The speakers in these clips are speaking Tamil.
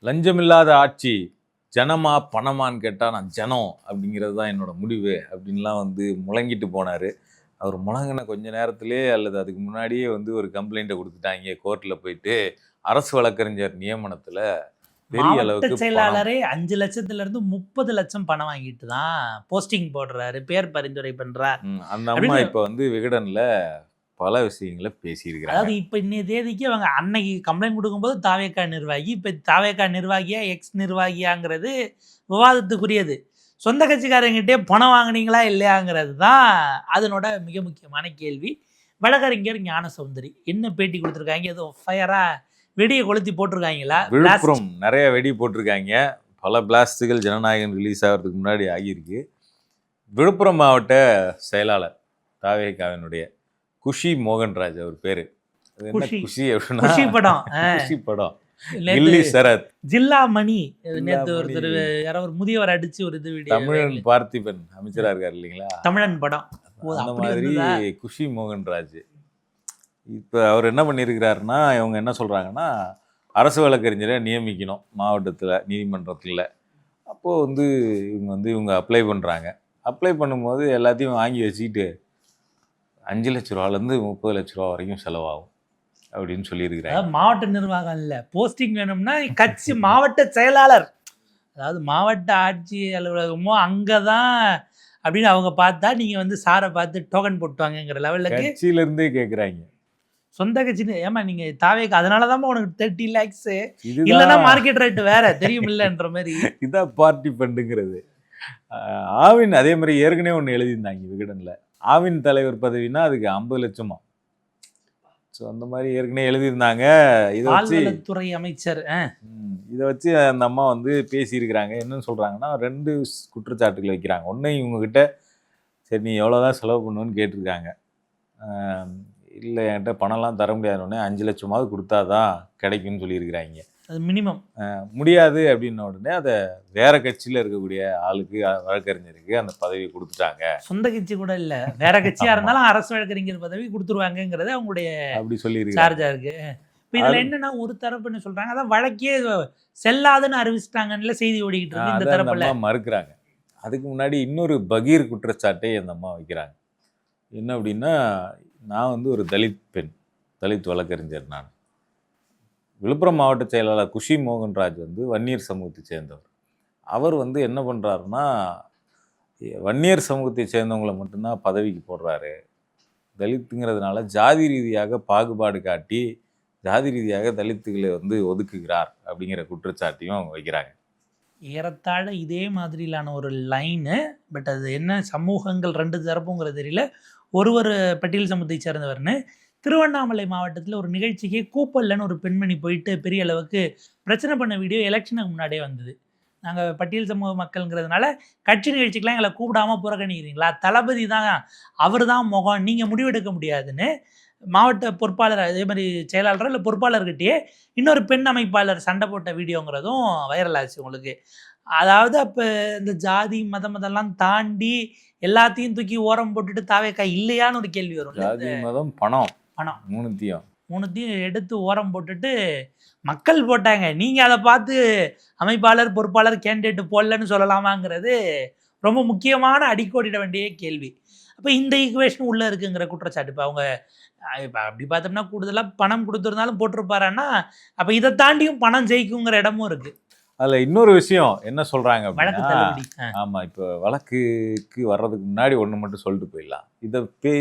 லஞ்சமில்லாத ஆட்சி ஜனமா பணமான்னு கேட்டால் நான் ஜனம் அப்படிங்கிறது தான் என்னோட முடிவு அப்படின்லாம் வந்து முழங்கிட்டு போனார். அவர் முழங்கின கொஞ்ச நேரத்திலே அல்லது அதுக்கு முன்னாடியே வந்து ஒரு கம்ப்ளைண்ட்டை கொடுத்துட்டாங்க கோர்ட்டில் போயிட்டு. அரசு வழக்கறிஞர் நியமனத்தில் பெரிய மாவட்ட அளவுக்கு பணம். செயலாளரே 5,00,000 30 லட்சம் பணம் வாங்கிட்டு தான் போஸ்டிங் போடுறாரு, பேர் பரிந்துரை பண்றார். அந்த அம்மா இப்போ வந்து விகடனில் பல விஷயங்களை பேசியிருக்கிறாங்க. அதாவது இப்ப இன்னைய தேதிக்கு அவங்க அன்னைக்கு கம்ப்ளைண்ட் கொடுக்கும்போது தாவேகா நிர்வாகி, இப்ப தாவேகா நிர்வாகியா எக்ஸ் நிர்வாகியாங்கிறது விவாதத்துக்குரியது. சொந்த கட்சிக்காரங்கிட்டே பணம் வாங்குனீங்களா இல்லையாங்கிறது தான் அதனோட மிக முக்கியமான கேள்வி. வழக்கறிஞர் ஞானசௌந்தரி என்ன பேட்டி கொடுத்துருக்காங்க? ஏதோ ஃபயரா வெடியை கொளுத்தி போட்டிருக்காங்களா? விழுப்புரம் நிறைய வெடி போட்டிருக்காங்க. பல பிளாஸ்டுகள் ஜனநாயகன் ரிலீஸ் ஆகிறதுக்கு முன்னாடி ஆகியிருக்கு. விழுப்புரம் மாவட்ட செயலாளர் தாவேகாவினுடைய குஷி மோகன்ராஜ் அவர் பேரு. குஷி அப்படின்னா குஷி படம் குஷி படம் கில்லி சரத் ஜில்லா மணி நேற்று ஒருத்தர் யாரோ ஒரு முதியவர் அடிச்சு ஒரு இது வீடியோ. தமிழன் பார்த்திபன் அமைச்சரா இருக்காரு இல்லைங்களா, தமிழன் படம். அந்த மாதிரி குஷி மோகன்ராஜ் இப்போ அவர் என்ன பண்ணியிருக்கிறாருன்னா, இவங்க என்ன சொல்கிறாங்கன்னா, அரசு வழக்கறிஞரை நியமிக்கணும் மாவட்டத்தில் நீதிமன்றத்தில். அப்போது வந்து இவங்க அப்ளை பண்ணுறாங்க. அப்ளை பண்ணும்போது எல்லாத்தையும் வாங்கி வச்சுக்கிட்டு 5 லட்ச ரூபாலேருந்து 30 லட்ச ரூபா வரைக்கும் செலவாகும் அப்படின்னு சொல்லியிருக்கிறாங்க. மாவட்ட நிர்வாகம் இல்லை, போஸ்டிங் வேணும்னா கட்சி மாவட்ட செயலாளர், அதாவது மாவட்ட ஆட்சி அலுவலகமோ அங்கே தான் அப்படின்னு அவங்க பார்த்தா நீங்கள் வந்து சாரை பார்த்து டோக்கன் போட்டுவாங்கிற லெவலில் கட்சியிலேருந்தே கேட்குறாங்க. சொந்த கட்சி. ஏமா நீங்க தாவேக்கு அதனால தான் உனக்கு 30 lakhs இல்லைன்னா மார்க்கெட் ரேட் வேற தெரியும் இல்லைன்ற மாதிரி. இதான் பார்ட்டி ஃபண்டுங்கிறது. ஆவின் அதே மாதிரி ஏற்கனவே ஒன்று எழுதியிருந்தாங்க விகடனில். ஆவின் தலைவர் பதவினா அதுக்கு 50 லட்சமா. ஸோ அந்த மாதிரி ஏற்கனவே எழுதியிருந்தாங்க. இதை வச்சு துறை அமைச்சர் இதை வச்சு அந்த அம்மா வந்து பேசியிருக்கிறாங்க. என்னன்னு சொல்கிறாங்கன்னா, 2 குற்றச்சாட்டுகள் வைக்கிறாங்க. ஒன்று, இவங்ககிட்ட சரி நீ எவ்வளோதான் செலவு பண்ணுன்னு கேட்டிருக்காங்க. இல்லை என்கிட்ட பணம்லாம் தர முடியாதுன்னொடனே 5 லட்சமாவது கொடுத்தாதான் கிடைக்கும்னு சொல்லியிருக்கிறாங்க. அது மினிமம். முடியாது அப்படின்ன உடனே அதை வேற கட்சியில் இருக்கக்கூடிய ஆளுக்கு வழக்கறிஞருக்கு அந்த பதவி கொடுத்துட்டாங்க. சொந்த கட்சி கூட இல்லை, வேற கட்சியாக இருந்தாலும் அரசு வழக்கறிஞர் பதவி கொடுத்துருவாங்கிறது அவங்களுடைய அப்படி சொல்லியிருக்கு சார்ஜாக இருக்கு. இப்போ இதில் என்னன்னா, ஒரு தரப்புன்னு சொல்கிறாங்க அதான் வழக்கே செல்லாதுன்னு அறிவிச்சிட்டாங்கன்னு செய்தி ஓடிக்கிட்டு இருக்கு. இந்த தரப்பில் மறுக்கிறாங்க. அதுக்கு முன்னாடி இன்னொரு பகீர் குற்றச்சாட்டை அந்த அம்மா வைக்கிறாங்க. என்ன அப்படின்னா, நான் வந்து ஒரு தலித் பெண், தலித் வழக்கறிஞர். நான் விழுப்புரம் மாவட்ட செயலாளர் குஷி மோகன்ராஜ் வந்து வன்னியர் சமூகத்தை சேர்ந்தவர். அவர் வந்து என்ன பண்ணுறாருன்னா, வன்னியர் சமூகத்தை சேர்ந்தவங்களை மட்டும்தான் பதவிக்கு போடுறாரு. தலித்துங்கிறதுனால ஜாதி ரீதியாக பாகுபாடு காட்டி ஜாதி ரீதியாக தலித்துகளை வந்து ஒதுக்குகிறார் அப்படிங்கிற குற்றச்சாட்டையும் அவங்க வைக்கிறாங்க. ஏறத்தாழ இதே மாதிரிலான ஒரு லைனு. பட் அது என்ன சமூகங்கள் 2 தரப்புங்கிறது தெரியல. ஒரு பட்டியல் சமூகத்தை சேர்ந்தவர்னு திருவண்ணாமலை மாவட்டத்தில் ஒரு நிகழ்ச்சிக்கு கூப்பல்லன்னு ஒரு பெண்மணி போயிட்டு பெரிய அளவுக்கு பிரச்சனை பண்ண வீடியோ எலெக்ஷனுக்கு முன்னாடியே வந்தது. நாங்கள் பட்டியல் சமூக மக்கள்ங்கிறதுனால கட்சி நிகழ்ச்சிக்கெலாம் எங்களை கூப்பிடாமல் புறக்கணிக்கிறீங்களா, தளபதி தான் அவர் தான் முகம், நீங்கள் முடிவெடுக்க முடியாதுன்னு மாவட்ட பொறுப்பாளர் அதே மாதிரி செயலாளர் இல்லை பொறுப்பாளர்கிட்டயே இன்னொரு பெண் அமைப்பாளர் சண்டை போட்ட வீடியோங்கிறதும் வைரல் ஆச்சு உங்களுக்கு. அதாவது அப்போ இந்த ஜாதி மதமெல்லாம் தாண்டி எல்லாத்தையும் தூக்கி ஓரம் போட்டுட்டு தாவேக்கா இல்லையான்னு ஒரு கேள்வி வரும். ஜாதி மதம் பணம் மூணுத்தையும் எடுத்து ஓரம் போட்டுட்டு மக்கள் போட்டாங்க, நீங்கள் அதை பார்த்து அமைப்பாளர் பொறுப்பாளர் கேண்டிடேட் போடலன்னு சொல்லலாமாங்கிறது ரொம்ப முக்கியமான அடிக்கோடிட வேண்டிய கேள்வி. அப்போ இந்த ஈக்குவேஷன் உள்ளே இருக்குங்கிற குற்றச்சாட்டு. இப்போ அவங்க இப்போ அப்படி பார்த்தோம்னா கூடுதலாக பணம் கொடுத்துருந்தாலும் போட்டிருப்பாரான்னா அப்போ இதை தாண்டியும் பணம் ஜெயிக்குங்கிற இடமும் இருக்குது. அதில் இன்னொரு விஷயம் என்ன சொல்கிறாங்க அப்படின்னா, ஆமாம், இப்போ வழக்குக்கு வர்றதுக்கு முன்னாடி ஒன்று மட்டும் சொல்லிட்டு போயிடலாம்.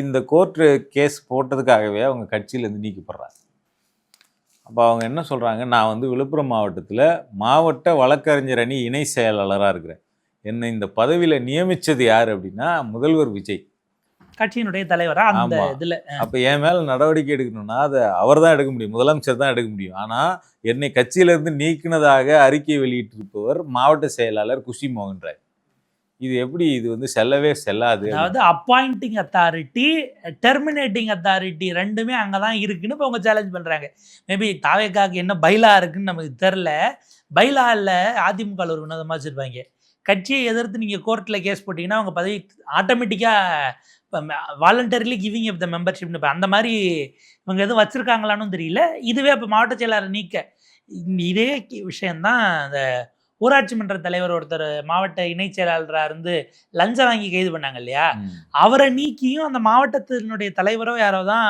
இந்த கோர்ட்டு கேஸ் போட்டதுக்காகவே அவங்க கட்சியிலேருந்து நீக்கப்படுறாங்க. அப்போ அவங்க என்ன சொல்கிறாங்க, நான் வந்து விழுப்புரம் மாவட்டத்தில் மாவட்ட வழக்கறிஞர் அணி இணை செயலாளராக இருக்கிறேன். என்னை இந்த பதவியில் நியமித்தது யார் அப்படின்னா முதல்வர் விஜய், கட்சியினுடைய தலைவரா அந்த இதில். அப்போ என் மேலே நடவடிக்கை எடுக்கணும்னா அதை அவர் தான் எடுக்க முடியும், முதலமைச்சர் தான் எடுக்க முடியும். ஆனால் என்னை கட்சியிலேருந்து நீக்கினதாக அறிக்கை வெளியிட்டிருப்பவர் மாவட்ட செயலாளர் குஷி மோகன்ராஜ். இது எப்படி, இது வந்து செல்லவே செல்லாது. அதாவது அப்பாயிண்டிங் அத்தாரிட்டி, டெர்மினேட்டிங் அத்தாரிட்டி ரெண்டுமே அங்கே தான் இருக்குன்னு இப்போ அவங்க சேலஞ்ச் பண்ணுறாங்க. மேபி தாவேக்காக்கு என்ன பைலா இருக்குன்னு நமக்கு தெரில. பைலா இல்லை, அதிமுக ஒரு வினோதமாக வச்சுருப்பாங்க, கட்சியை எதிர்த்து நீங்கள் கோர்ட்டில் கேஸ் போட்டிங்கன்னா அவங்க பதவி ஆட்டோமேட்டிக்காக இப்போ வாலண்டரிலி கிவிங் அப் த மெம்பர்ஷிப்னு இப்போ அந்த மாதிரி இவங்க எதுவும் வச்சுருக்காங்களான்னு தெரியல. இதுவே இப்போ மாவட்ட செயலாளர் நீக்க இதே விஷயம்தான் அந்த ஊராட்சி மன்ற தலைவர் ஒருத்தர் மாவட்ட இணைச் செயலாளராக இருந்து லஞ்சம் வாங்கி கைது பண்ணாங்க இல்லையா, அவரை நீக்கியும் அந்த மாவட்டத்தினுடைய தலைவரோ யாரோ தான்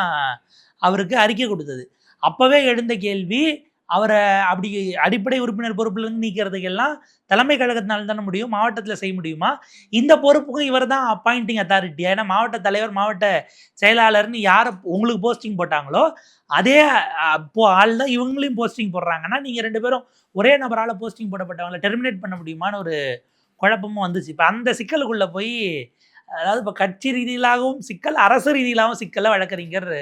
அவருக்கு அறிக்கை கொடுத்தது. அப்போவே எழுந்த கேள்வி, அவரை அப்படி அடிப்படை உறுப்பினர் பொறுப்புலேருந்து நீக்கிறதுக்கெல்லாம் தலைமை கழகத்தினால தானே முடியும், மாவட்டத்தில் செய்ய முடியுமா? இந்த பொறுப்புக்கும் இவர் தான் அப்பாயிண்டிங் அத்தாரிட்டி. ஏன்னா மாவட்ட தலைவர் மாவட்ட செயலாளர்னு யாரை உங்களுக்கு போஸ்டிங் போட்டாங்களோ அதே ஆள் தான் இவங்களையும் போஸ்டிங் போடுறாங்கன்னா நீங்கள் 2 பேரும் ஒரே நபரால் போஸ்டிங் போடப்பட்டவங்களை டெர்மினேட் பண்ண முடியுமான்னு ஒரு குழப்பமும் வந்துச்சு. இப்போ அந்த சிக்கலுக்குள்ளே போய், அதாவது இப்போ கட்சி ரீதியிலாகவும் சிக்கல், அரசு ரீதியிலாகவும் சிக்கலை வழக்கறிஞர்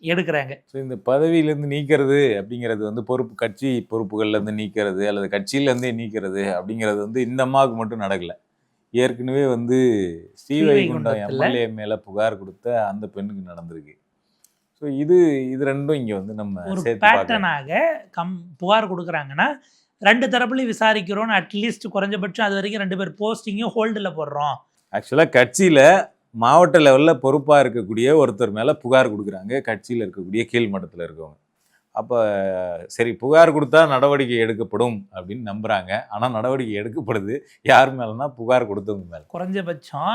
எடுக்கிறாங்க. ஸோ இந்த பதவியிலேருந்து நீக்கிறது அப்படிங்கிறது வந்து கட்சி பொறுப்புகள்லேருந்து நீக்கிறது அல்லது கட்சியிலேருந்தே நீக்கிறது அப்படிங்கிறது வந்து இந்த அம்மாவுக்கு மட்டும் நடக்கலை. ஏற்கனவே வந்து ஸ்ரீவைகுண்டம் எம்எல்ஏ மேலே புகார் கொடுத்த அந்த பெண்ணுக்கு நடந்திருக்கு. ஸோ இது ரெண்டும் இங்கே வந்து நம்ம ஒரு சேர்த்து பேட்டர்னாக புகார் கொடுக்குறாங்கன்னா 2 தரப்புலையும் விசாரிக்கிறோன்னு அட்லீஸ்ட் குறைஞ்சபட்சம் அது வரைக்கும் 2 பேர் போஸ்டிங்கும் ஹோல்டில் போடுறோம். ஆக்சுவலாக கட்சியில் மாவட்ட லெவலில் பொறுப்பாக இருக்கக்கூடிய ஒருத்தர் மேலே புகார் கொடுக்குறாங்க, கட்சியில் இருக்கக்கூடிய கீழ்மட்டத்தில் இருக்கவங்க. அப்போ சரி, புகார் கொடுத்தா நடவடிக்கை எடுக்கப்படும் அப்படின்னு நம்புகிறாங்க. ஆனால் நடவடிக்கை எடுக்கப்படுது யார் மேலேனா புகார் கொடுத்தவங்க மேலே. குறைஞ்சபட்சம்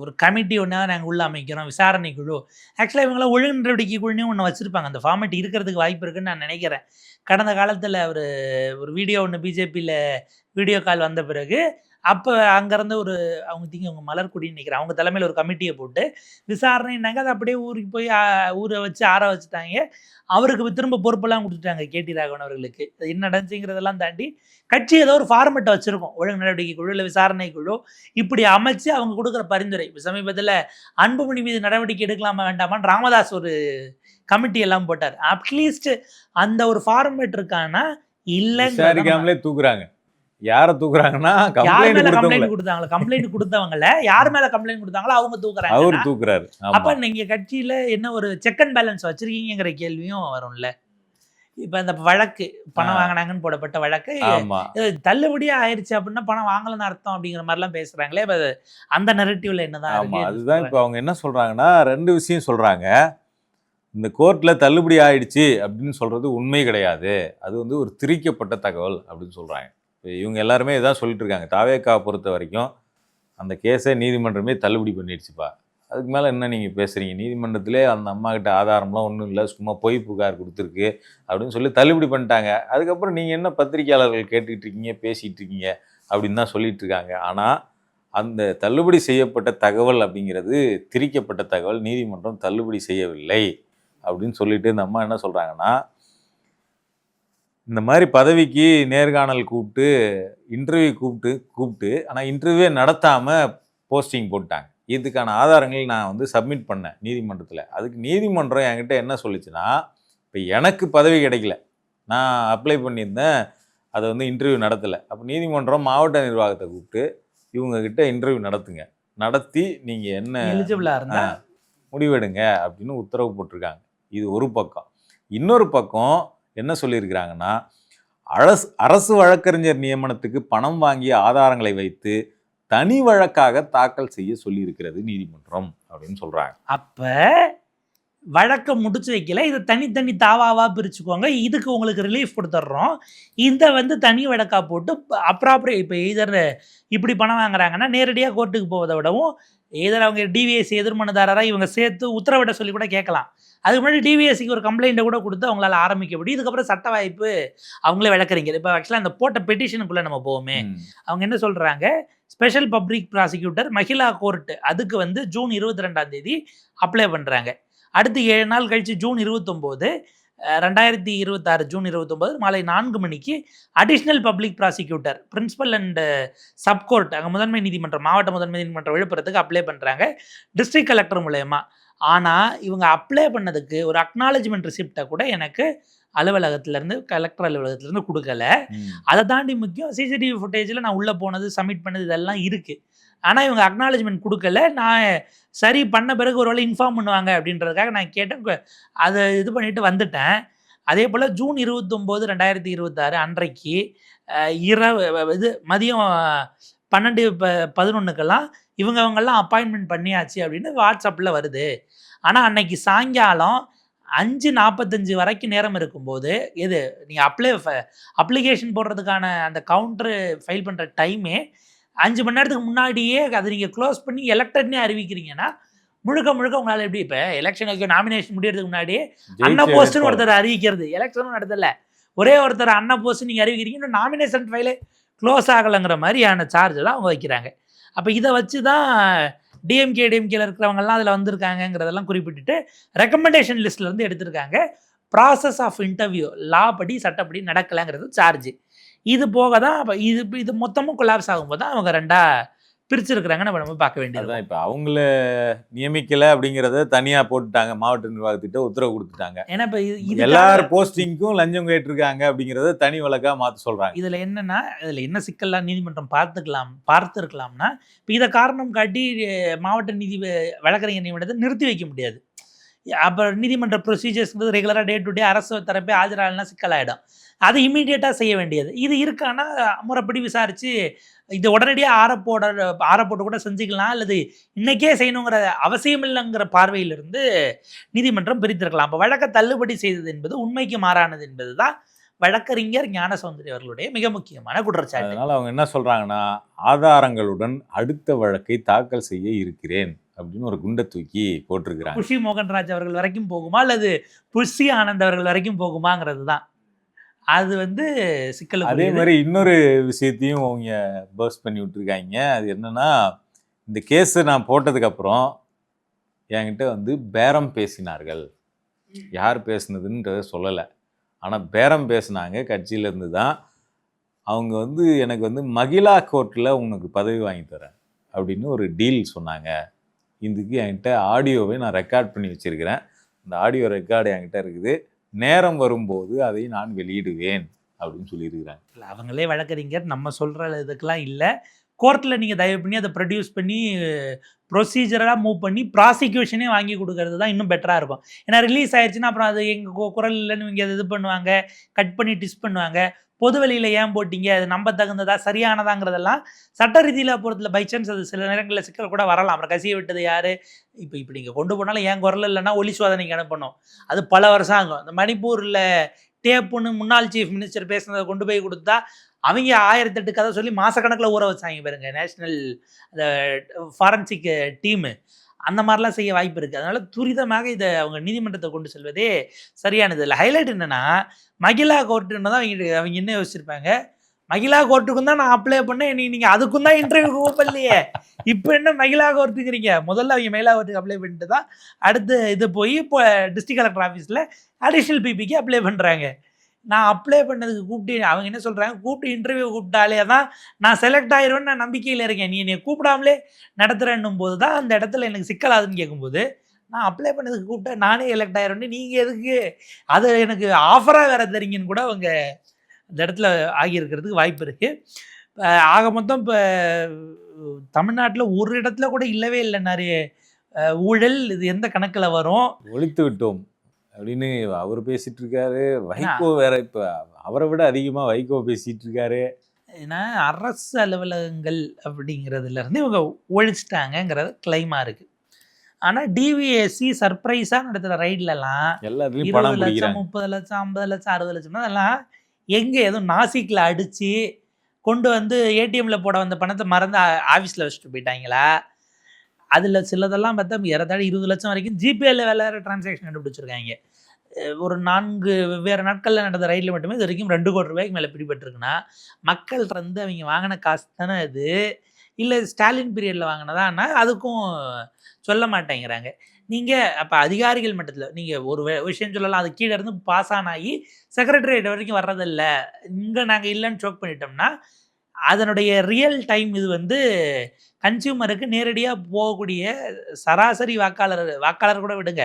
ஒரு கமிட்டி ஒன்றா நாங்கள் உள்ள அமைக்கிறோம், விசாரணை குழு. ஆக்சுவலாக இவங்களாம் ஒழுங்கு நடவடிக்கை குழுன்னு ஒன்று வச்சுருப்பாங்க. அந்த ஃபார்மேட் இருக்கிறதுக்கு வாய்ப்பு இருக்குன்னு நான் நினைக்கிறேன். கடந்த காலத்தில் ஒரு வீடியோ ஒன்று பிஜேபியில் வீடியோ கால் வந்த பிறகு அப்போ அங்கேருந்து அவங்க மலர்குடின்னு நினைக்கிறேன், அவங்க தலைமையில் ஒரு கமிட்டியை போட்டு விசாரணைன்னாங்க. அது அப்படியே ஊருக்கு போய் ஊரை வச்சு ஆற வச்சுட்டாங்க. அவருக்கு திரும்ப பொறுப்பெல்லாம் கொடுத்துட்டாங்க கேடி ராகவன் அவர்களுக்கு. அது என்ன நடந்துச்சுங்கிறதெல்லாம் தாண்டி கட்சி ஏதோ ஒரு ஃபார்மெட்டை வச்சுருக்கோம், ஒழுங்கு நடவடிக்கை குழு இல்லை விசாரணை குழு இப்படி அமைச்சு அவங்க கொடுக்குற பரிந்துரை. சமீபத்தில் அன்புமணி மீது நடவடிக்கை எடுக்கலாமா வேண்டாமான்னு ராமதாஸ் ஒரு கமிட்டி எல்லாம் போட்டார். அட்லீஸ்ட் அந்த ஒரு ஃபார்மேட் இருக்கான்னா இல்லை, விசாரிக்காமலே தூக்குறாங்க. யாரை தூக்குறாங்கன்னா, கம்ப்ளைண்ட் கொடுத்தாங்களா, கம்ப்ளைண்ட் கொடுத்தவங்கள யார் மேல கம்ப்ளைண்ட் கொடுத்தாங்களோ அவங்க தூக்குறாங்க, அவர் தூக்குறாரு. அப்ப நீங்க கட்சியில என்ன ஒரு செக் அண்ட் பேலன்ஸ் வச்சிருக்கீங்கிற கேள்வியும் வரும்ல. இப்ப இந்த வழக்கு பணம் வாங்கினாங்கன்னு போடப்பட்ட வழக்கு தள்ளுபடியா ஆயிடுச்சு அப்படின்னா பணம் வாங்கலன்னு அர்த்தம் அப்படிங்கிற மாதிரி எல்லாம் பேசுறாங்களே. அந்த நெரட்டிவ்ல என்னதான் இருக்கு? அதுதான் இப்ப அவங்க என்ன சொல்றாங்கன்னா, 2 விஷயம் சொல்றாங்க. இந்த கோர்ட்ல தள்ளுபடி ஆயிடுச்சு அப்படின்னு சொல்றது உண்மை கிடையாது, அது வந்து ஒரு திரிக்கப்பட்ட தகவல் அப்படின்னு சொல்றாங்க. இவங்க எல்லாருமே இதான் சொல்லிட்டு இருக்காங்க. தாவேக்கா பொறுத்த வரைக்கும் அந்த கேஸை நீதிமன்றமே தள்ளுபடி பண்ணிடுச்சுப்பா, அதுக்கு மேலே என்ன நீங்கள் பேசுகிறீங்க, நீதிமன்றத்திலே அந்த அம்மா கிட்ட ஆதாரம்லாம் ஒன்றும் இல்லை, சும்மா பொய் புகார் கொடுத்துருக்கு அப்படின்னு சொல்லி தள்ளுபடி பண்ணிட்டாங்க. அதுக்கப்புறம் நீங்கள் என்ன பத்திரிகையாளர்கள் கேட்டுக்கிட்டு இருக்கீங்க, பேசிகிட்டு இருக்கீங்க அப்படின்னு தான் சொல்லிட்டு இருக்காங்க. ஆனால் அந்த தள்ளுபடி செய்யப்பட்ட தகவல் அப்படிங்கிறது திரிக்கப்பட்ட தகவல், நீதிமன்றம் தள்ளுபடி செய்யவில்லை அப்படின்னு சொல்லிட்டு இந்த அம்மா என்ன சொல்கிறாங்கன்னா, இந்த மாதிரி பதவிக்கு நேர்காணல் கூப்பிட்டு இன்டர்வியூ கூப்பிட்டு ஆனால் இன்டர்வியூவே நடத்தாமல் போஸ்டிங் போட்டாங்க. இதுக்கான ஆதாரங்கள் நான் வந்து சப்மிட் பண்ணேன் நீதிமன்றத்தில். அதுக்கு நீதிமன்றம் என்கிட்ட என்ன சொல்லிச்சுன்னா, இப்போ எனக்கு பதவி கிடைக்கல, நான் அப்ளை பண்ணியிருந்தேன், அதை வந்து இன்டர்வியூ நடத்தலை. அப்போ நீதிமன்றம் மாவட்ட நிர்வாகத்தை கூப்பிட்டு இவங்கக்கிட்ட இன்டர்வியூ நடத்துங்க, நடத்தி நீங்கள் என்ன எலிஜிபிளாக இருந்தால் முடிவெடுங்க அப்படின்னு உத்தரவு போட்டிருக்காங்க. இது ஒரு பக்கம். இன்னொரு பக்கம் என்ன சொல்லியிருக்கிறாங்கன்னா, அரசு வழக்கறிஞர் நியமனத்துக்கு பணம் வாங்கிய ஆதாரங்களை வைத்து தனி வழக்காக தாக்கல் செய்ய சொல்லியிருக்கிறது நீதிமன்றம் அப்படின்னு சொல்றாங்க. அப்ப வழக்கை முடிச்சு வைக்கல, இதை தனித்தனி தாவாவா பிரிச்சுக்கோங்க, இதுக்கு உங்களுக்கு ரிலீஃப் கொடுத்துட்றோம், இதை வந்து தனி வழக்கா போட்டு அப்ராப்ரியேட். இப்போ எதர் இப்படி பணம் வாங்குறாங்கன்னா நேரடியாக கோர்ட்டுக்கு போவதை விடவும் எதர் அவங்க டிவிஎஸ்சி எதிர்மனுதாரராக இவங்க சேர்த்து உத்தரவிட சொல்லி கூட கேட்கலாம். அதுக்கு முன்னாடி டிவிஎஸ்சிக்கு ஒரு கம்ப்ளைண்ட்டை கூட கொடுத்து அவங்களால ஆரம்பிக்க முடியும். இதுக்கப்புறம் சட்ட வாய்ப்பு அவங்களே வழக்கறிஞர். இப்போ ஆக்சுவலாக அந்த போட்ட பெட்டிஷனுக்குள்ளே நம்ம போவோமே, அவங்க என்ன சொல்கிறாங்க, special public prosecutor Mahila court அதுக்கு வந்து ஜூன் 22ஆம் தேதி அப்ளை பண்ணுறாங்க. அடுத்து 7 நாள் கழித்து ஜூன் 29, 2026 ஜூன் 29 மாலை 4 மணிக்கு additional public prosecutor principal and sub court அங்கே முதன்மை நீதிமன்றம் மாவட்ட முதன்மை நீதிமன்றம் விழுப்புரத்துக்கு அப்ளை பண்ணுறாங்க டிஸ்ட்ரிக்ட் கலெக்டர் மூலயமா. ஆனால் இவங்க அப்ளை பண்ணதுக்கு ஒரு அக்னாலஜ்மெண்ட் ரிசிப்டை கூட எனக்கு அலுவலகத்திலேருந்து கலெக்டர் அலுவலகத்திலேருந்து கொடுக்கல. அதை தாண்டி முக்கியம், சிசிடிவி ஃபுட்டேஜில் நான் உள்ளே போனது சப்மிட் பண்ணது இதெல்லாம் இருக்குது. ஆனால் இவங்க அக்னாலஜ்மெண்ட் கொடுக்கல. நான் சரி பண்ண பிறகு ஒரு வேளை இன்ஃபார்ம் பண்ணுவாங்க அப்படின்றதுக்காக நான் கேட்டேன், அதை இது பண்ணிவிட்டு வந்துட்டேன். அதே போல் ஜூன் 29, 2026 அன்றைக்கு மதியம் 12:11 இவங்கெல்லாம் அப்பாயின்மெண்ட் பண்ணியாச்சு அப்படின்னு வாட்ஸ்அப்பில் வருது. ஆனால் அன்னைக்கு சாயங்காலம் 5:45 வரைக்கும் நேரம் இருக்கும்போது எது நீங்கள் அப்ளிகேஷன் போடுறதுக்கான அந்த கவுண்டரு ஃபைல் பண்ணுற டைமே 5 மணி நேரத்துக்கு முன்னாடியே அதை நீங்கள் க்ளோஸ் பண்ணி எலெக்டட்னே அறிவிக்கிறீங்கன்னா முழுக்க முழுக்க உங்களால் எப்படி இப்போ எலெக்ஷனுக்கு நாமினேஷன் முடியறதுக்கு முன்னாடி அண்ணா போஸ்ட்னு ஒருத்தர் அறிவிக்கிறது, எலெக்ஷனும் நடத்தல, ஒரே ஒருத்தர் அண்ணா போஸ்ட் நீங்கள் அறிவிக்கிறீங்க, இன்னும் நாமினேஷன் ஃபைலே க்ளோஸ் ஆகலைங்கிற மாதிரியான சார்ஜ் தான் அவங்க வைக்கிறாங்க. அப்போ இதை வச்சு தான் டிஎம்கேல இருக்கிறவங்கலாம் அதில் வந்திருக்காங்கங்கிறதெல்லாம் குறிப்பிட்டுட்டு ரெக்கமெண்டேஷன் லிஸ்ட்லேருந்து எடுத்திருக்காங்க. ப்ராசஸ் ஆஃப் இன்டர்வியூ லா படி சட்டப்படி நடக்கலைங்கிறது சார்ஜ். இது போக தான் இது மொத்தமும் கொலாப்ஸ் ஆகும்போது தான் அவங்க ரெண்டாக பிரிச்சிருக்கிறாங்க. நம்ம பார்க்க வேண்டியது. இப்போ அவங்கள நியமிக்கலை அப்படிங்கிறத தனியாக போட்டுட்டாங்க, மாவட்ட நிர்வாகத்திட்ட உத்தரவு கொடுத்துட்டாங்க. ஏன்னா இப்போ எல்லாரும் போஸ்டிங்க்கும் லஞ்சம் கேட்டிருக்காங்க அப்படிங்கிறத தனி வழக்காக மாற்ற சொல்கிறாங்க. இதில் என்னென்னா, இதில் என்ன சிக்கல்லாம் நீதிமன்றம் பார்த்துருக்கலாம்னா, இப்போ இதை காரணம் காட்டி மாவட்ட வழக்கறிஞர் நியமனத்தை நிறுத்தி வைக்க முடியாது. அப்போ நீதிமன்ற ப்ரொசீஜர்ஸ்ங்கிறது ரெகுலராக டே டு டே அரசு தரப்பே ஆஜராகலன்னா சிக்கலாயிடும். அது இம்மீடியட்டாக செய்ய வேண்டியது. இது இருக்கான்னா முறைப்படி விசாரித்து இது உடனடியாக ஆறப்போட்டு கூட செஞ்சுக்கலாம், அல்லது இன்றைக்கே செய்யணுங்கிற அவசியம் இல்லைங்கிற பார்வையிலிருந்து நீதிமன்றம் பிரித்திருக்கலாம். அப்போ வழக்கை தள்ளுபடி செய்தது என்பது உண்மைக்கு மாறானது என்பது தான் வழக்கறிஞர் ஞானசௌந்தரி அவர்களுடைய மிக முக்கியமான குற்றச்சாட்டு. அதனால் அவங்க என்ன சொல்கிறாங்கன்னா, ஆதாரங்களுடன் அடுத்த வழக்கை தாக்கல் செய்ய இருக்கிறேன் அப்படின்னு ஒரு குண்டை தூக்கி போட்டிருக்கிறாங்க. குஷி மோகன்ராஜ் அவர்கள் வரைக்கும் போகுமா அல்லது புஷி ஆனந்த் அவர்கள் வரைக்கும் போகுமாங்கிறது தான் அது சிக்கல். அதே மாதிரி இன்னொரு விஷயத்தையும் அவங்க பர்ஸ்ட் பண்ணி விட்டுருக்காங்க. அது என்னன்னா, இந்த கேஸை நான் போட்டதுக்கப்புறம் என்கிட்ட பேரம் பேசினார்கள். யார் பேசுனதுன்றத சொல்லலை, ஆனால் பேரம் பேசினாங்க கட்சியிலேருந்து தான். அவங்க எனக்கு மகிழா கோர்ட்டில் உனக்கு பதவி வாங்கி தரேன் அப்படின்னு ஒரு டீல் சொன்னாங்க. இதுக்கு என்கிட்ட ஆடியோவை நான் ரெக்கார்ட் பண்ணி வச்சுருக்கிறேன். இந்த ஆடியோ ரெக்கார்டு என்கிட்ட இருக்குது, நேரம் வரும்போது அதை நான் வெளியிடுவேன் அப்படின்னு சொல்லியிருக்கிறாங்க. இல்லை, அவங்களே வழக்கறிஞர், நம்ம சொல்கிற இதுக்கெல்லாம் இல்லை. கோர்ட்டில் நீங்கள் தயவு பண்ணி அதை ப்ரொடியூஸ் பண்ணி ப்ரொசீஜராக மூவ் பண்ணி ப்ராசிக்யூஷனே வாங்கி கொடுக்கறது தான் இன்னும் பெட்டராக இருக்கும். ஏன்னா ரிலீஸ் ஆயிடுச்சுன்னா அப்புறம் அது எங்கள் குரல் இல்லைன்னு இங்கே இது பண்ணுவாங்க, கட் பண்ணி டிஸ் பண்ணுவாங்க. பொது வெளியில் ஏன் போட்டிங்க, அது நம்ப தகுந்ததா சரியானதாங்கிறதெல்லாம் சட்ட ரீதியில் பொறுத்தல பை சான்ஸ் அது சில நேரங்களில் சிக்கல் கூட வரலாம். அப்புறம் கசிய விட்டது யார், இப்போ நீங்கள் கொண்டு போனாலும் ஏன் குரல் இல்லைன்னா ஒலி சோதனைக்கு அனுப்பணும், அது பல வருஷம் ஆகும். இந்த மணிப்பூரில் டேப்புன்னு முன்னாள் சீஃப் மினிஸ்டர் பேசுனதை கொண்டு போய் கொடுத்தா அவங்க 1008 கதை சொல்லி மாதக்கணக்கில் ஊற வச்சாங்க பாருங்க, நேஷ்னல் ஃபாரன்சிக் டீமு. அந்த மாதிரிலாம் செய்ய வாய்ப்பு இருக்குது. அதனால் துரிதமாக இதை அவங்க நீதிமன்றத்தை கொண்டு செல்வதே சரியானது இல்லை. ஹைலைட் என்னென்னா, மகிழா கோர்ட்டுன்னு தான் அவங்க என்ன யோசிச்சிருப்பாங்க, மகிழா கோர்ட்டுக்கும் தான் நான் அப்ளை பண்ணேன், நீங்கள் அதுக்கும் தான் இன்டர்வியூ கூப்பிடலையே, இப்போ என்ன மகிழா கோர்ட்டுங்கிறீங்க. முதல்ல அவங்க மகிழா கோர்ட்டுக்கு அப்ளை பண்ணிட்டு தான் அடுத்து இது போய் இப்போ டிஸ்ட்ரிக்ட் கலெக்டர் ஆஃபீஸில் அடிஷ்னல் பிபிக்கு அப்ளை பண்ணுறாங்க. நான் அப்ளை பண்ணதுக்கு கூப்பிட்டு அவங்க என்ன சொல்கிறாங்க, கூப்பிட்டு இன்டர்வியூ கூப்பிட்டாலே தான் நான் செலக்ட் ஆயிடுவேன்னு நான் நம்பிக்கையில் இருக்கேன், நீ என்னை கூப்பிடாமலே நடத்துகிறேன்னும் போது தான் அந்த இடத்துல எனக்கு சிக்கலாதுன்னு கேட்கும்போது, நான் அப்ளை பண்ணதுக்கு கூப்பிட்டா நானே எலெக்ட் ஆயிடுவேன்னு நீங்கள் எதுக்கு அது எனக்கு ஆஃபராக வேறு தரீங்கன்னு கூட அவங்க அந்த இடத்துல ஆகியிருக்கிறதுக்கு வாய்ப்பு இருக்குது. ஆக மொத்தம் இப்போ தமிழ்நாட்டில் ஒரு இடத்துல கூட இல்லவே இல்லை நிறைய ஊழல். இது எந்த கணக்கில் வரும், ஒழித்து விட்டோம் அப்படின்னு அவர் பேசிட்டு இருக்காரு. வைகோ வேற இப்போ அவரை விட அதிகமாக வைகோ பேசிட்டு இருக்காரு. ஏன்னா அரசு அலுவலகங்கள் அப்படிங்கிறதுலேருந்து இவங்க ஒழிச்சிட்டாங்கங்கிறது கிளைமாக இருக்குது. ஆனால் டிவிஎஸ்சி சர்ப்ரைஸாக நடத்துகிற ரைட்லலாம் எல்லாத்துலையும் 20 லட்சம் 30 லட்சம் 50 லட்சம் 60 லட்சம் அதெல்லாம் எங்கே எதுவும் நாசிக்கில் அடித்து கொண்டு ஏடிஎம்மில் போட வந்த பணத்தை மறந்து ஆஃபீஸில் வச்சுட்டு போயிட்டாங்களா? அதில் சிலதெல்லாம் பார்த்தா ஏறத்தாழ 20 லட்சம் வரைக்கும் ஜிபேயில் வேறு டிரான்சாக்ஷன் கண்டுபிடிச்சிருக்காங்க. ஒரு 4 வெவ்வேறு நாட்களில் நடந்த ரைடில் மட்டுமே இது வரைக்கும் 2 கோடி ரூபாய்க்கு மேலே பிடிபட்டிருக்குன்னா, மக்கள் அவங்க வாங்கின காசு தானே அது, இல்லை ஸ்டாலின் பீரியடில் வாங்கினதான்னா அதுக்கும் சொல்ல மாட்டேங்கிறாங்க. நீங்கள் அப்போ அதிகாரிகள் மட்டத்தில் நீங்கள் ஒரு விஷயம் சொல்லலாம், அது கீழே இருந்து பாஸ் ஆனாகி செக்ரட்டரியேட் வரைக்கும் வர்றதில்ல, இங்கே நாங்கள் இல்லைன்னு சோக் பண்ணிட்டோம்னா அதனுடைய ரியல் டைம் இது கன்சியூமருக்கு நேரடியாக போகக்கூடிய சராசரி வாக்காளர் கூட விடுங்க,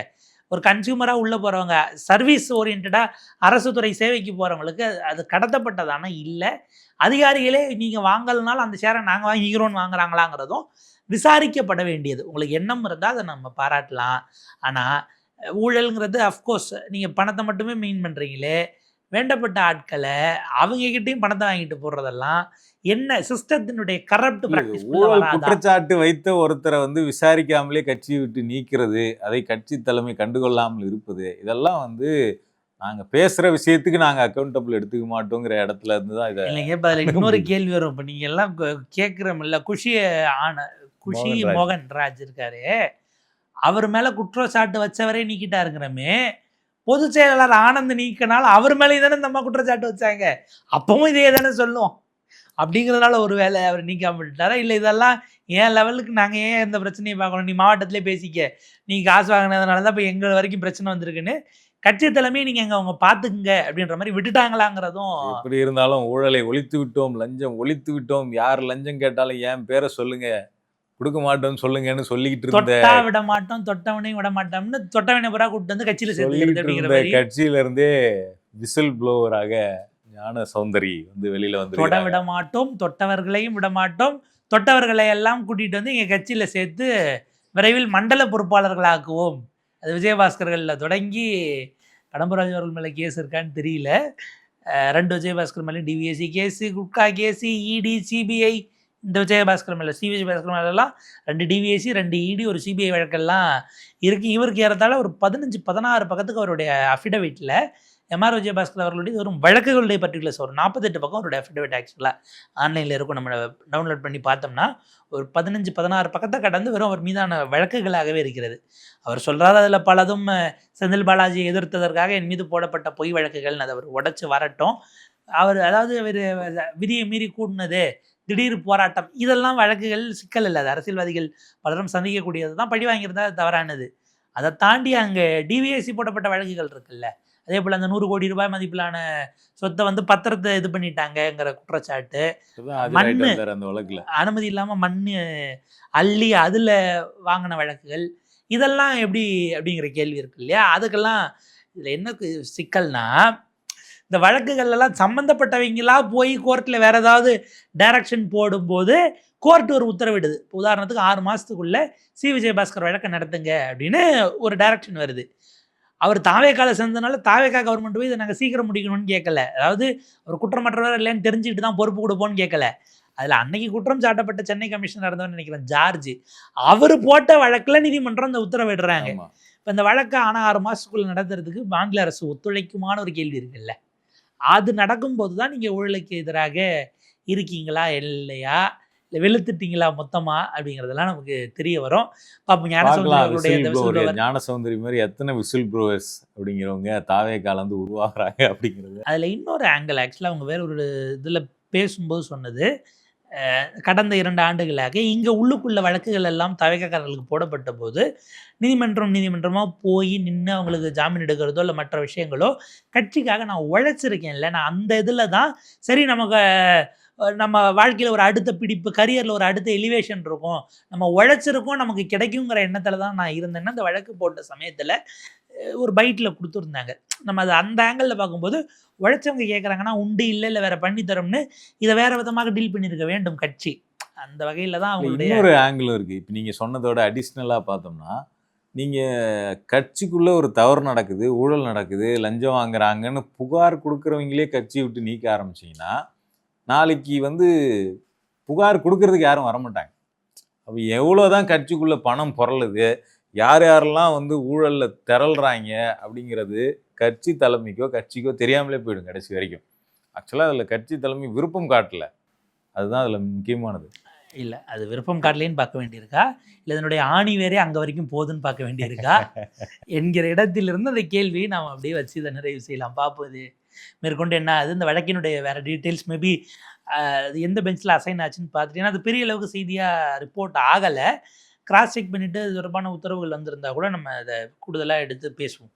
ஒரு கன்சியூமராக உள்ளே போகிறவங்க சர்வீஸ் ஓரியன்டாக அரசு துறை சேவைக்கு போகிறவங்களுக்கு அது கடத்தப்பட்டதானா இல்லை, அதிகாரிகளே நீங்கள் வாங்கலனாலும் அந்த ஷேரை நாங்கள் வாங்கிக்கிறோன்னு வாங்குறாங்களாங்கிறதும் விசாரிக்கப்பட வேண்டியது. உங்களுக்கு எண்ணம் இருந்தால் அதை நம்ம பாராட்டலாம். ஆனால் ஊழல்ங்கிறது அஃப்கோர்ஸ் நீங்கள் பணத்தை மட்டுமே மீன் பண்ணுறீங்களே, வேண்டப்பட்ட ஆட்களை அவங்க கிட்டயும் பணத்தை வாங்கிட்டு போடுறதெல்லாம் என்ன சிஸ்டத்தினுடைய கரப்ட் பிராக்டிஸ் ஊழல் குற்றச்சாட்டு வைத்த ஒருத்தரை வந்து விசாரிக்காமலே கட்சியை விட்டு நீக்கிறது, அதை கட்சி தலைமை கண்டுகொள்ளாமல் இருப்பது, இதெல்லாம் வந்து நாங்க பேசுற விஷயத்துக்கு நாங்க அக்கௌண்டபிள் எடுத்துக்க மாட்டோங்கிற இடத்துல இருந்து தான் இதை இல்லைங்க. இப்போ அதில் இன்னொரு கேள்வி வரும். இப்போ நீங்க எல்லாம் கேட்குறோம்ல, குஷி மோகன்ராஜ் இருக்காரு, அவர் மேல குற்றச்சாட்டு வச்சவரே நீக்கிட்டாருங்கிறமே, பொதுச் செயலாளர் ஆனந்த் நீக்கினால அவர் மேலேயும் தானே இந்த அம்மா குற்றச்சாட்டு வச்சாங்க, அப்பவும் இதே தானே சொல்லும் அப்படிங்கிறதுனால ஒரு வேலை அவர் நீக்காம விட்டாரா? இல்லை இதெல்லாம் ஏன் லெவலுக்கு நாங்கள் ஏன் இந்த பிரச்சனையை பார்க்கணும், நீ மாவட்டத்திலே பேசிக்க, நீ காசு வாங்கினதுனால தான் இப்போ எங்கள் வரைக்கும் பிரச்சனை வந்திருக்குன்னு கட்சி தலைமையை நீங்கள் எங்கே அவங்க பார்த்துக்குங்க அப்படின்ற மாதிரி விட்டுட்டாங்களாங்கிறதும். எப்படி இருந்தாலும் ஊழலை ஒழித்து விட்டோம், லஞ்சம் ஒழித்து விட்டோம், யார் லஞ்சம் கேட்டாலும் என் பேரை சொல்லுங்க, கொடுக்க மாட்டோம்னு சொல்லுங்கன்னு சொல்லிக்கிட்டு இருந்த தொட்டா விட மாட்டோம், தொட்டவனையும் விட மாட்டோம்னு தொட்டவனை பூரா கூப்பிட்டு வந்து கட்சியில் சேர்த்து கட்சியில இருந்தே விசில் ப்ளோவராக ஞான சௌந்தரி வந்து வெளியில வந்து தொட விட மாட்டோம், தொட்டவர்களையும் விட மாட்டோம், தொட்டவர்களை எல்லாம் கூட்டிகிட்டு வந்து எங்கள் கட்சியில் சேர்த்து விரைவில் மண்டல பொறுப்பாளர்களாக்குவோம். அது விஜயபாஸ்கர்களில் தொடங்கி கடம்பராஜ் அவர்கள் மேலே கேஸ் இருக்கான்னு தெரியல, 2 விஜயபாஸ்கர் மேலே டிவிஎஸ்சி கேஸு, குட்கா கேஸு, இடி, சிபிஐ, இந்த விஜயபாஸ்கர் மேலே விஜயபாஸ்கர் மேலெல்லாம் 2 டிவிஎஸ்சி, 2 இடி, ஒரு சிபிஐ வழக்கெல்லாம் இருக்குது. இவருக்கு ஏறத்தாழ ஒரு 15-16 பக்கத்துக்கு அவருடைய அஃபிடவிட்டில் எம்ஆர் விஜயபாஸ்கர் அவர்களுடைய ஒரு வழக்குகளுடைய பர்டிகுலர்ஸ் ஒரு 48 பக்கம் அவருடைய அஃபிடவிட் ஆக்சுவலாக ஆன்லைனில் இருக்கும். நம்ம டவுன்லோட் பண்ணி பார்த்தோம்னா ஒரு 15-16 பக்கத்தை கடந்து வெறும் அவர் மீதான வழக்குகளாகவே இருக்கிறது. அவர் சொல்கிறார் அதில் பலதும் செந்தில் பாலாஜியை எதிர்த்ததற்காக என் மீது போடப்பட்ட பொய் வழக்குகள், அதை அவர் உடச்சி வரட்டும், அவர் அதாவது அவர் விதியை மீறி கூடினது, திடீர் போராட்டம், இதெல்லாம் வழக்குகள் சிக்கல் இல்லை, அது அரசியல்வாதிகள் பலரும் சந்திக்கக்கூடியது தான், பழி வாங்கியிருந்தா அது தவறானது. அதை தாண்டி அங்கே டிவிஎஸ்சி போடப்பட்ட வழக்குகள் இருக்குல்ல, அதே போல் அந்த 100 கோடி ரூபாய் மதிப்பிலான சொத்தை வந்து பத்திரத்தை இது பண்ணிட்டாங்கங்கிற குற்றச்சாட்டு, மண்ணு அனுமதி இல்லாமல் மண் அள்ளி அதில் வாங்கின வழக்குகள், இதெல்லாம் எப்படி அப்படிங்கிற கேள்வி இருக்கு இல்லையா? அதுக்கெல்லாம் இதில் என்ன சிக்கல்னா, இந்த வழக்குகள்லாம் சம்மந்தப்பட்டவங்களா போய் கோர்ட்டில் வேறு ஏதாவது டைரக்ஷன் போடும்போது கோர்ட் ஒரு உத்தரவிடுது. இப்போ உதாரணத்துக்கு 6 மாதத்துக்குள்ளே விஜயபாஸ்கர் வழக்கை நடத்துங்க அப்படின்னு ஒரு டைரக்ஷன் வருது. அவர் தாவேக்கால சேர்ந்ததுனால தாவேக்கா கவர்மெண்ட் போய் இதை நாங்கள் சீக்கிரம் முடிக்கணும்னு கேட்கல, அதாவது அவர் குற்றமற்றவர் இல்லைன்னு தெரிஞ்சுக்கிட்டு தான் பொறுப்பு கொடுப்போன்னு கேட்கல. அதில் அன்னைக்கு குற்றம் சாட்டப்பட்ட சென்னை கமிஷனர் இருந்தவன்னு நினைக்கிறேன் ஜார்ஜ், அவர் போட்ட வழக்கில் நீதிமன்றம் இந்த உத்தரவிடுறாங்க. இப்போ இந்த வழக்கை ஆனால் 6 மாதத்துக்குள்ளே நடத்துறதுக்கு மாநில அரசு ஒத்துழைக்குமான ஒரு கேள்வி இருக்குல்ல, அது நடக்கும்போது தான் நீங்கள் ஊழலுக்கு எதிராக இருக்கீங்களா இல்லையா, இல்லை வெளுத்துட்டீங்களா மொத்தமா அப்படிங்கிறதெல்லாம் நமக்கு தெரிய வரும். பாப்போம் ஞான சௌந்தரி மாதிரி எத்தனை விசில் ப்ளோவர்ஸ் அப்படிங்கிறவங்க தாவேக்கால வந்து உருவாகிறாங்க அப்படிங்கிறது. அதில் இன்னொரு ஆங்கிள் ஆக்சுவலாக அவங்க வேற ஒரு இதில் பேசும்போது சொன்னது, கடந்த 2 ஆண்டுகளாக இங்கே உள்ளுக்குள்ள வழக்குகள் எல்லாம் தாவேக்காரர்களுக்கு போடப்பட்ட போது நீதிமன்றமாக போய் நின்று அவங்களுக்கு ஜாமீன் எடுக்கிறதோ இல்லை மற்ற விஷயங்களோ கட்சிக்காக நான் உழைச்சிருக்கேன் இல்லை, நான் அந்த இதில் தான் சரி நமக்கு நம்ம வாழ்க்கையில் ஒரு அடுத்த பிடிப்பு, கரியரில் ஒரு அடுத்த எலிவேஷன் இருக்கும், நம்ம உழைச்சிருக்கோம் நமக்கு கிடைக்குங்கிற எண்ணத்தில் தான் நான் இருந்தேன்னா அந்த வழக்கு போட்ட சமயத்தில் ஒரு பைட்டில் கொடுத்துருந்தாங்க. நம்ம அதை அந்த ஆங்கிளில் பார்க்கும்போது உழைச்சவங்க கேட்குறாங்கன்னா உண்டு இல்லை வேறு பண்ணித்தரோம்னு இதை வேறு விதமாக டீல் பண்ணியிருக்க வேண்டும் கட்சி. அந்த வகையில் தான் அவங்களுடைய இன்னொரு ஆங்கிளும் இருக்குது. இப்போ நீங்கள் சொன்னதோட அடிஷ்னலாக பார்த்தோம்னா, நீங்கள் கட்சிக்குள்ளே ஒரு தவறு நடக்குது, ஊழல் நடக்குது, லஞ்சம் வாங்குறாங்கன்னு புகார் கொடுக்குறவங்களே கட்சியை விட்டு நீக்க ஆரம்பிச்சிங்கன்னா நாளைக்கு வந்து புகார் கொடுக்கறதுக்கு யாரும் வரமாட்டாங்க. அப்போ எவ்வளோதான் கட்சிக்குள்ளே பணம் புரளுது, யார் யாரெல்லாம் வந்து ஊழலில் திரள்றாங்க அப்படிங்கிறது கட்சி தலைமைக்கோ கட்சிக்கோ தெரியாமலே போயிடும் கடைசி வரைக்கும். ஆக்சுவலாக அதில் கட்சி தலைமை விருப்பம் காட்டலை, அதுதான் அதில் முக்கியமானது. இல்லை அது விருப்பம் காட்டலேன்னு பார்க்க வேண்டியிருக்கா, இல்லை இதனுடைய ஆணி வேறே அங்கே வரைக்கும் போகுதுன்னு பார்க்க வேண்டியிருக்கா என்கிற இடத்திலிருந்து அந்த கேள்வியை நாம் அப்படியே வச்சு இதை நிறைவு செய்யலாம். பார்ப்பது மேற்கொண்டு என்ன அது இந்த வழக்கினுடைய வேறு டீட்டெயில்ஸ் மேபி அது எந்த பெஞ்சில் அசைன் ஆச்சுன்னு பார்த்துட்டு, ஏன்னா அது பெரிய அளவுக்கு செய்தியாக ரிப்போர்ட் ஆகலை, கிராஸ் செக் பண்ணிவிட்டு அது தொடர்பான உத்தரவுகள் வந்திருந்தால் கூட நம்ம அதை கூடுதலாக எடுத்து பேசுவோம்.